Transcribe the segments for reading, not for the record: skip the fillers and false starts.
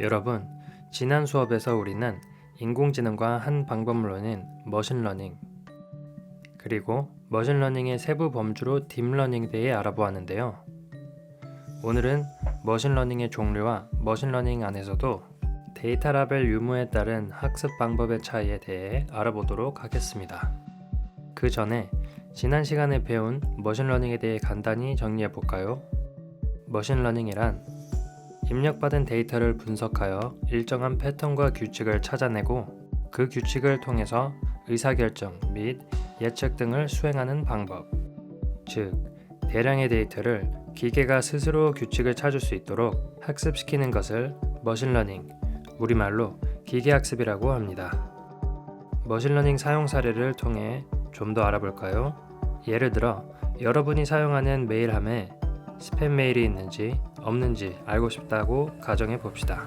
여러분, 지난 수업에서 우리는 인공지능과 한 방법론인 머신러닝, 그리고 머신러닝의 세부 범주로 딥러닝에 대해 알아보았는데요. 오늘은 머신러닝의 종류와 머신러닝 안에서도 데이터 라벨 유무에 따른 학습 방법의 차이에 대해 알아보도록 하겠습니다. 그 전에 지난 시간에 배운 머신러닝에 대해 간단히 정리해 볼까요? 머신러닝이란 입력받은 데이터를 분석하여 일정한 패턴과 규칙을 찾아내고 그 규칙을 통해서 의사결정 및 예측 등을 수행하는 방법. 즉, 대량의 데이터를 기계가 스스로 규칙을 찾을 수 있도록 학습시키는 것을 머신러닝, 우리말로 기계학습이라고 합니다. 머신러닝 사용 사례를 통해 좀 더 알아볼까요? 예를 들어, 여러분이 사용하는 메일함에 스팸 메일이 있는지 없는지 알고 싶다고 가정해 봅시다.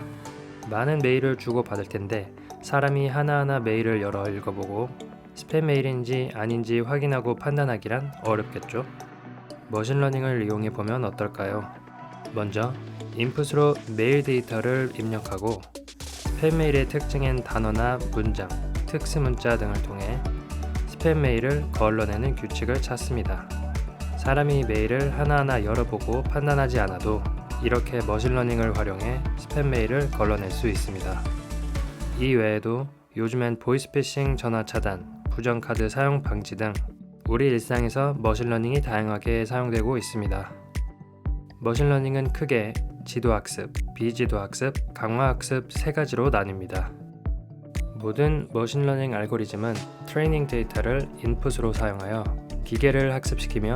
많은 메일을 주고받을 텐데 사람이 하나하나 메일을 열어 읽어보고 스팸 메일인지 아닌지 확인하고 판단하기란 어렵겠죠? 머신러닝을 이용해 보면 어떨까요? 먼저 인풋으로 메일 데이터를 입력하고 스팸 메일의 특징인 단어나 문장, 특수문자 등을 통해 스팸 메일을 걸러내는 규칙을 찾습니다. 사람이 메일을 하나하나 열어보고 판단하지 않아도 이렇게 머신러닝을 활용해 스팸 메일을 걸러낼 수 있습니다. 이 외에도 요즘엔 보이스피싱 전화 차단, 부정카드 사용 방지 등 우리 일상에서 머신러닝이 다양하게 사용되고 있습니다. 머신러닝은 크게 지도학습, 비지도학습, 강화학습 세 가지로 나뉩니다. 모든 머신러닝 알고리즘은 트레이닝 데이터를 인풋으로 사용하여 기계를 학습시키며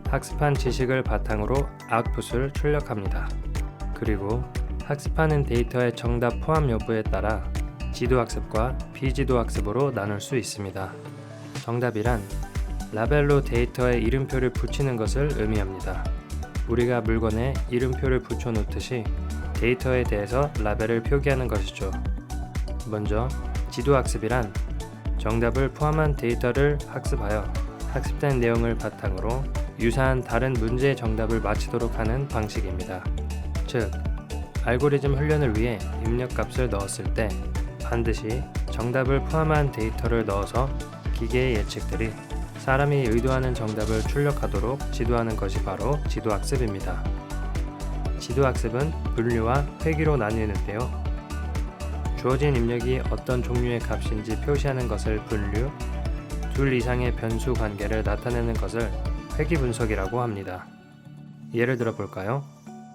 학습한 지식을 바탕으로 아웃풋을 출력합니다. 그리고 학습하는 데이터의 정답 포함 여부에 따라 지도학습과 비지도학습으로 나눌 수 있습니다. 정답이란 라벨로 데이터에 이름표를 붙이는 것을 의미합니다. 우리가 물건에 이름표를 붙여놓듯이 데이터에 대해서 라벨을 표기하는 것이죠. 먼저 지도학습이란 정답을 포함한 데이터를 학습하여 학습된 내용을 바탕으로 유사한 다른 문제의 정답을 맞히도록 하는 방식입니다. 즉, 알고리즘 훈련을 위해 입력값을 넣었을 때 반드시 정답을 포함한 데이터를 넣어서 기계의 예측들이 사람이 의도하는 정답을 출력하도록 지도하는 것이 바로 지도학습입니다. 지도학습은 분류와 회귀로 나뉘는데요. 주어진 입력이 어떤 종류의 값인지 표시하는 것을 분류, 둘 이상의 변수 관계를 나타내는 것을 회귀 분석이라고 합니다. 예를 들어 볼까요?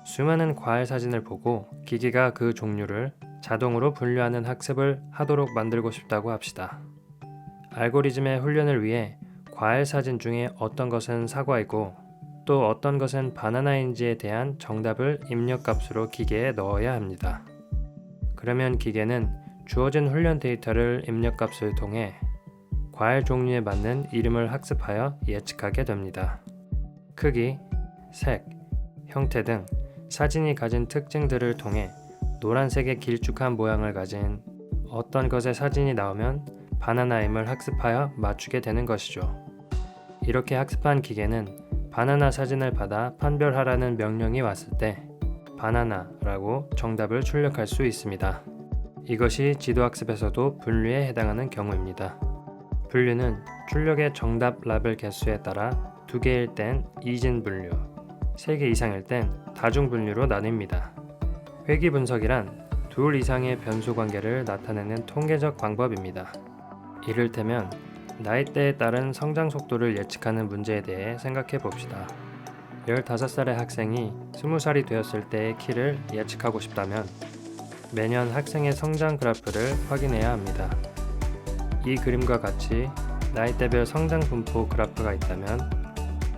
수많은 과일 사진을 보고 기계가 그 종류를 자동으로 분류하는 학습을 하도록 만들고 싶다고 합시다. 알고리즘의 훈련을 위해 과일 사진 중에 어떤 것은 사과이고 또 어떤 것은 바나나인지에 대한 정답을 입력값으로 기계에 넣어야 합니다. 그러면 기계는 주어진 훈련 데이터를 입력값을 통해 과일 종류에 맞는 이름을 학습하여 예측하게 됩니다. 크기, 색, 형태 등 사진이 가진 특징들을 통해 노란색의 길쭉한 모양을 가진 어떤 것의 사진이 나오면 바나나임을 학습하여 맞추게 되는 것이죠. 이렇게 학습한 기계는 바나나 사진을 받아 판별하라는 명령이 왔을 때 바나나라고 정답을 출력할 수 있습니다. 이것이 지도학습에서도 분류에 해당하는 경우입니다. 분류는 출력의 정답 라벨 개수에 따라 2개일 땐 이진 분류, 3개 이상일 땐 다중 분류로 나뉩니다. 회귀 분석이란 둘 이상의 변수 관계를 나타내는 통계적 방법입니다. 이를테면 나이대에 따른 성장 속도를 예측하는 문제에 대해 생각해 봅시다. 15살의 학생이 20살이 되었을 때의 키를 예측하고 싶다면 매년 학생의 성장 그래프를 확인해야 합니다. 이 그림과 같이 나이대별 성장 분포 그래프가 있다면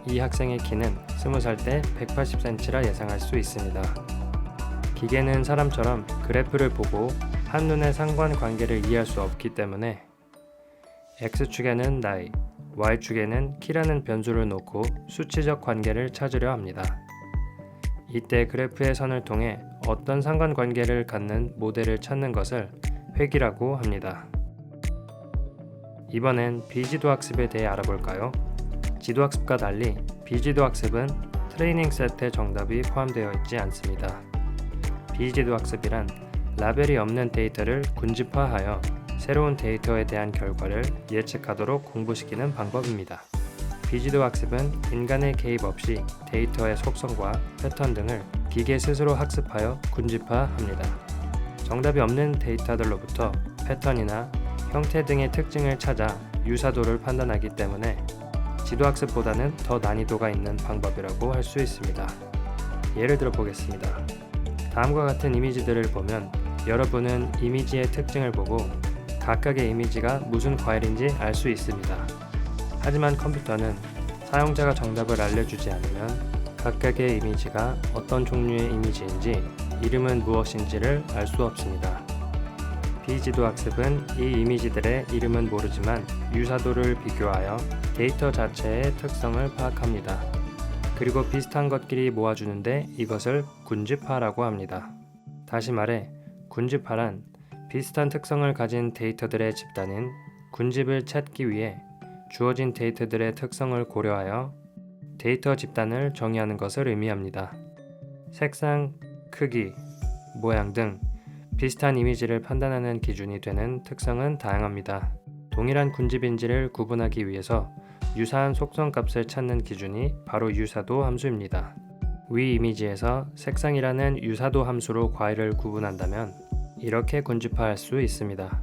이 학생의 키는 20살 때 180cm라 예상할 수 있습니다. 기계는 사람처럼 그래프를 보고 한눈에 상관관계를 이해할 수 없기 때문에 X축에는 나이, Y축에는 키라는 변수를 놓고 수치적 관계를 찾으려 합니다. 이때 그래프의 선을 통해 어떤 상관관계를 갖는 모델을 찾는 것을 회귀라고 합니다. 이번엔 비지도학습에 대해 알아볼까요? 지도학습과 달리 비지도학습은 트레이닝 세트의 정답이 포함되어 있지 않습니다. 비지도학습이란 라벨이 없는 데이터를 군집화하여 새로운 데이터에 대한 결과를 예측하도록 공부시키는 방법입니다. 비지도 학습은 인간의 개입 없이 데이터의 속성과 패턴 등을 기계 스스로 학습하여 군집화합니다. 정답이 없는 데이터들로부터 패턴이나 형태 등의 특징을 찾아 유사도를 판단하기 때문에 지도학습보다는 더 난이도가 있는 방법이라고 할 수 있습니다. 예를 들어 보겠습니다. 다음과 같은 이미지들을 보면 여러분은 이미지의 특징을 보고 각각의 이미지가 무슨 과일인지 알 수 있습니다. 하지만 컴퓨터는 사용자가 정답을 알려주지 않으면 각각의 이미지가 어떤 종류의 이미지인지 이름은 무엇인지를 알 수 없습니다. 비지도학습은 이 이미지들의 이름은 모르지만 유사도를 비교하여 데이터 자체의 특성을 파악합니다. 그리고 비슷한 것끼리 모아주는데 이것을 군집화라고 합니다. 다시 말해 군집화란 비슷한 특성을 가진 데이터들의 집단인 군집을 찾기 위해 주어진 데이터들의 특성을 고려하여 데이터 집단을 정의하는 것을 의미합니다. 색상, 크기, 모양 등 비슷한 이미지를 판단하는 기준이 되는 특성은 다양합니다. 동일한 군집인지를 구분하기 위해서 유사한 속성 값을 찾는 기준이 바로 유사도 함수입니다. 위 이미지에서 색상이라는 유사도 함수로 과일을 구분한다면 이렇게 군집화할 수 있습니다.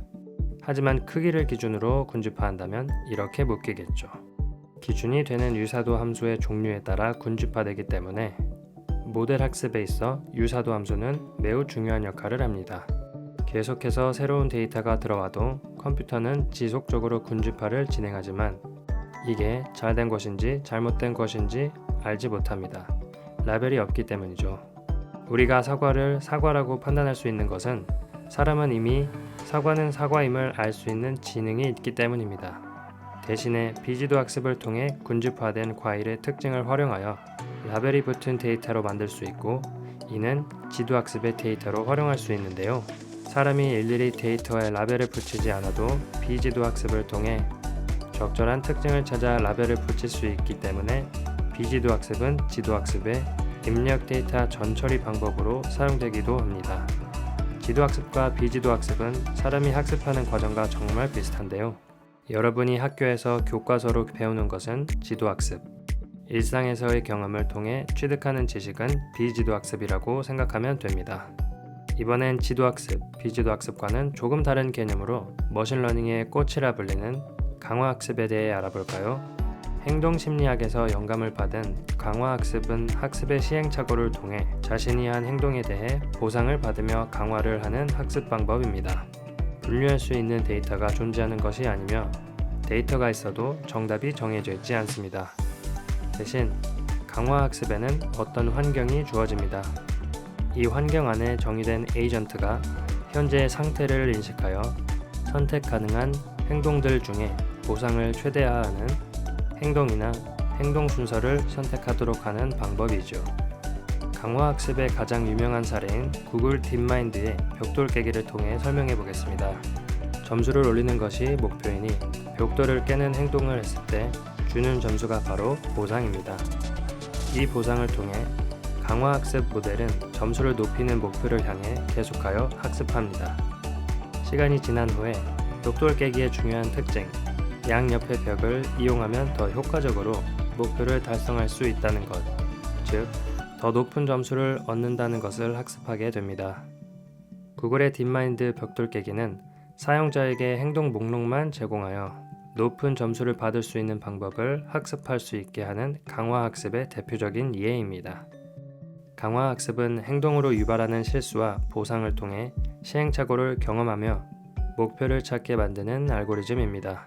하지만 크기를 기준으로 군집화한다면 이렇게 묶이겠죠. 기준이 되는 유사도 함수의 종류에 따라 군집화되기 때문에 모델 학습에 있어 유사도 함수는 매우 중요한 역할을 합니다. 계속해서 새로운 데이터가 들어와도 컴퓨터는 지속적으로 군집화를 진행하지만 이게 잘된 것인지 잘못된 것인지 알지 못합니다. 라벨이 없기 때문이죠. 우리가 사과를 사과라고 판단할 수 있는 것은 사람은 이미 사과는 사과임을 알 수 있는 지능이 있기 때문입니다. 대신에 비지도 학습을 통해 군집화된 과일의 특징을 활용하여 라벨이 붙은 데이터로 만들 수 있고 이는 지도 학습의 데이터로 활용할 수 있는데요. 사람이 일일이 데이터에 라벨을 붙이지 않아도 비지도 학습을 통해 적절한 특징을 찾아 라벨을 붙일 수 있기 때문에 비지도 학습은 지도 학습의 입력 데이터 전처리 방법으로 사용되기도 합니다. 지도 학습과 비지도 학습은 사람이 학습하는 과정과 정말 비슷한데요. 여러분이 학교에서 교과서로 배우는 것은 지도 학습, 일상에서의 경험을 통해 취득하는 지식은 비지도 학습이라고 생각하면 됩니다. 이번엔 지도 학습, 비지도 학습과는 조금 다른 개념으로 머신러닝의 꽃이라 불리는 강화학습에 대해 알아볼까요? 행동심리학에서 영감을 받은 강화학습은 학습의 시행착오를 통해 자신이 한 행동에 대해 보상을 받으며 강화를 하는 학습 방법입니다. 분류할 수 있는 데이터가 존재하는 것이 아니며 데이터가 있어도 정답이 정해져 있지 않습니다. 대신 강화학습에는 어떤 환경이 주어집니다. 이 환경 안에 정의된 에이전트가 현재의 상태를 인식하여 선택 가능한 행동들 중에 보상을 최대화하는 행동이나 행동 순서를 선택하도록 하는 방법이죠. 강화학습의 가장 유명한 사례인 구글 딥마인드의 벽돌 깨기를 통해 설명해 보겠습니다. 점수를 올리는 것이 목표이니 벽돌을 깨는 행동을 했을 때 주는 점수가 바로 보상입니다. 이 보상을 통해 강화학습 모델은 점수를 높이는 목표를 향해 계속하여 학습합니다. 시간이 지난 후에 벽돌 깨기의 중요한 특징, 양옆의 벽을 이용하면 더 효과적으로 목표를 달성할 수 있다는 것, 즉 더 높은 점수를 얻는다는 것을 학습하게 됩니다. 구글의 딥마인드 벽돌 깨기는 사용자에게 행동 목록만 제공하여 높은 점수를 받을 수 있는 방법을 학습할 수 있게 하는 강화학습의 대표적인 예입니다. 강화학습은 행동으로 유발하는 실수와 보상을 통해 시행착오를 경험하며 목표를 찾게 만드는 알고리즘입니다.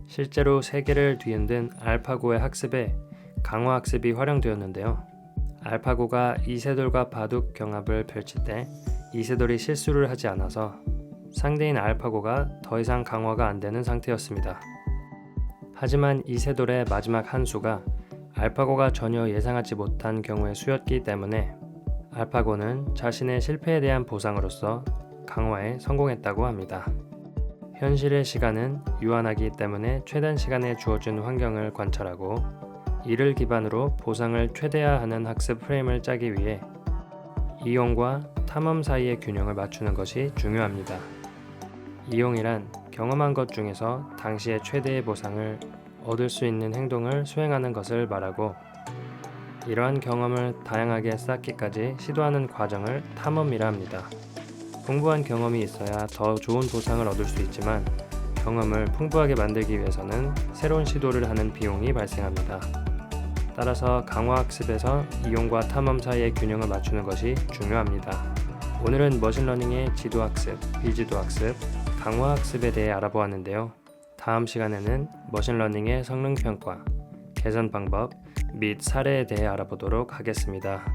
실제로 세계를 뒤흔든 알파고의 학습에 강화학습이 활용되었는데요. 알파고가 이세돌과 바둑 경합을 펼칠 때 이세돌이 실수를 하지 않아서 상대인 알파고가 더 이상 강화가 안 되는 상태였습니다. 하지만 이세돌의 마지막 한 수가 알파고가 전혀 예상하지 못한 경우의 수였기 때문에 알파고는 자신의 실패에 대한 보상으로서 강화에 성공했다고 합니다. 현실의 시간은 유한하기 때문에 최단 시간에 주어진 환경을 관찰하고 이를 기반으로 보상을 최대화하는 학습 프레임을 짜기 위해 이용과 탐험 사이의 균형을 맞추는 것이 중요합니다. 이용이란 경험한 것 중에서 당시의 최대의 보상을 얻을 수 있는 행동을 수행하는 것을 말하고, 이러한 경험을 다양하게 쌓기까지 시도하는 과정을 탐험이라 합니다. 풍부한 경험이 있어야 더 좋은 보상을 얻을 수 있지만, 경험을 풍부하게 만들기 위해서는 새로운 시도를 하는 비용이 발생합니다. 따라서 강화학습에서 이용과 탐험 사이의 균형을 맞추는 것이 중요합니다. 오늘은 머신러닝의 지도학습, 비지도학습, 강화학습에 대해 알아보았는데요. 다음 시간에는 머신러닝의 성능평가, 개선 방법 및 사례에 대해 알아보도록 하겠습니다.